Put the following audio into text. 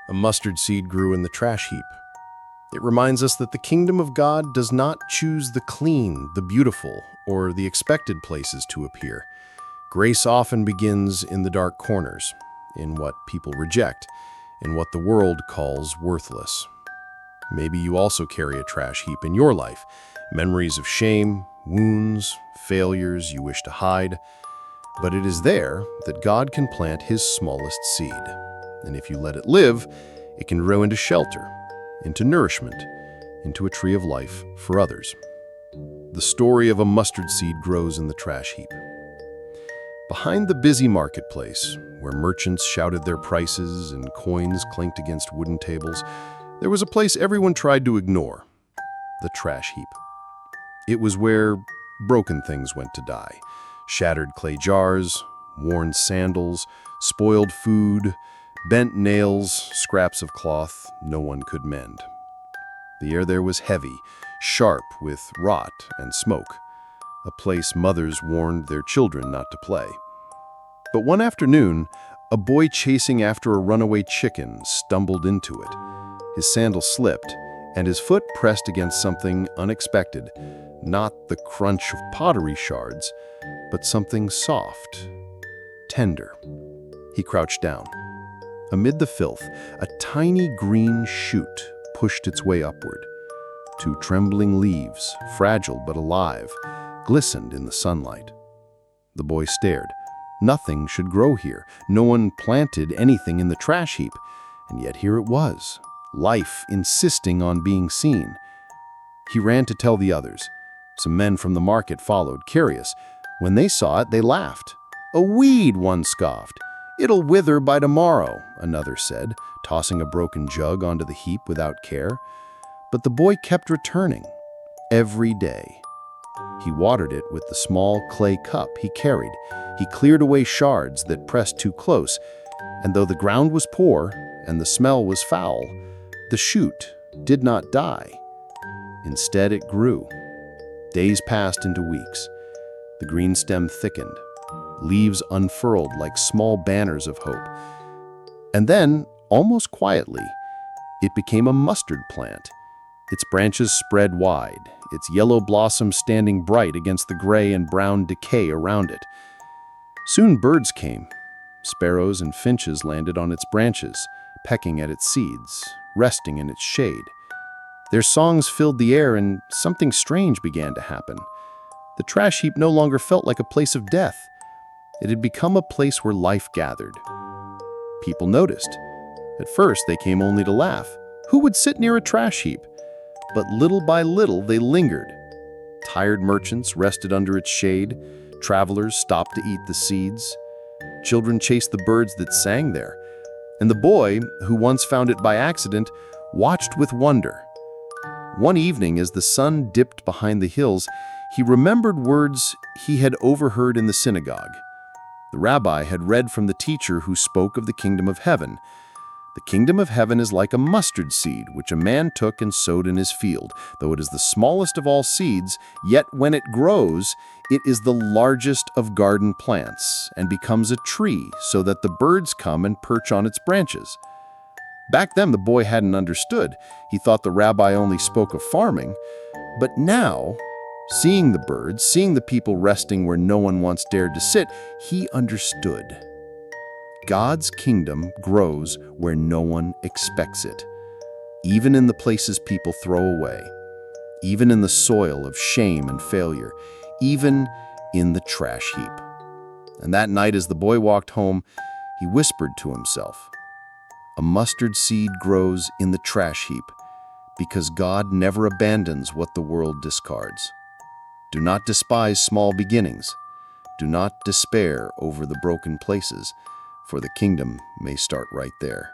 A mustard seed grew in the trash heap. It reminds us that the kingdom of God does not choose the clean, the beautiful, or the expected places to appear. Grace often begins in the dark corners, in what people reject, in what the world calls worthless. Maybe you also carry a trash heap in your life, memories of shame, wounds, failures you wish to hide. But it is there that God can plant His smallest seed. And if you let it live, it can grow into shelter, into nourishment, into a tree of life for others. The story of a mustard seed grows in the trash heap. Behind the busy marketplace, where merchants shouted their prices and coins clinked against wooden tables, there was a place everyone tried to ignore: the trash heap. It was where broken things went to die: shattered clay jars, worn sandals, spoiled food, bent nails, scraps of cloth no one could mend. The air there was heavy, sharp with rot and smoke, a place mothers warned their children not to play. But one afternoon, a boy chasing after a runaway chicken stumbled into it. His sandal slipped, and his foot pressed against something unexpected, not the crunch of pottery shards, but something soft, tender. He crouched down. Amid the filth, a tiny green shoot pushed its way upward. Two trembling leaves, fragile but alive, glistened in the sunlight. The boy stared. Nothing should grow here. No one planted anything in the trash heap. And yet here it was, life insisting on being seen. He ran to tell the others. Some men from the market followed, curious. When they saw it, they laughed. "A weed," one scoffed. "It'll wither by tomorrow," another said, tossing a broken jug onto the heap without care. But the boy kept returning, every day. He watered it with the small clay cup he carried. He cleared away shards that pressed too close, and though the ground was poor and the smell was foul, the shoot did not die. Instead, it grew. Days passed into weeks. The green stem thickened. Leaves unfurled like small banners of hope. And then, almost quietly, it became a mustard plant. Its branches spread wide, its yellow blossoms standing bright against the gray and brown decay around it. Soon birds came. Sparrows and finches landed on its branches, pecking at its seeds, resting in its shade. Their songs filled the air, and something strange began to happen. The trash heap no longer felt like a place of death. It had become a place where life gathered. People noticed. At first, they came only to laugh. Who would sit near a trash heap? But little by little, they lingered. Tired merchants rested under its shade. Travelers stopped to eat the seeds. Children chased the birds that sang there. And the boy, who once found it by accident, watched with wonder. One evening, as the sun dipped behind the hills, he remembered words he had overheard in the synagogue. The rabbi had read from the teacher who spoke of the kingdom of heaven. The kingdom of heaven is like a mustard seed, which a man took and sowed in his field. Though it is the smallest of all seeds, yet when it grows, it is the largest of garden plants and becomes a tree so that the birds come and perch on its branches. Back then, the boy hadn't understood. He thought the rabbi only spoke of farming. But now, seeing the birds, seeing the people resting where no one once dared to sit, he understood. God's kingdom grows where no one expects it, even in the places people throw away, even in the soil of shame and failure, even in the trash heap. And that night, as the boy walked home, he whispered to himself, "A mustard seed grows in the trash heap because God never abandons what the world discards. Do not despise small beginnings. Do not despair over the broken places, for the kingdom may start right there."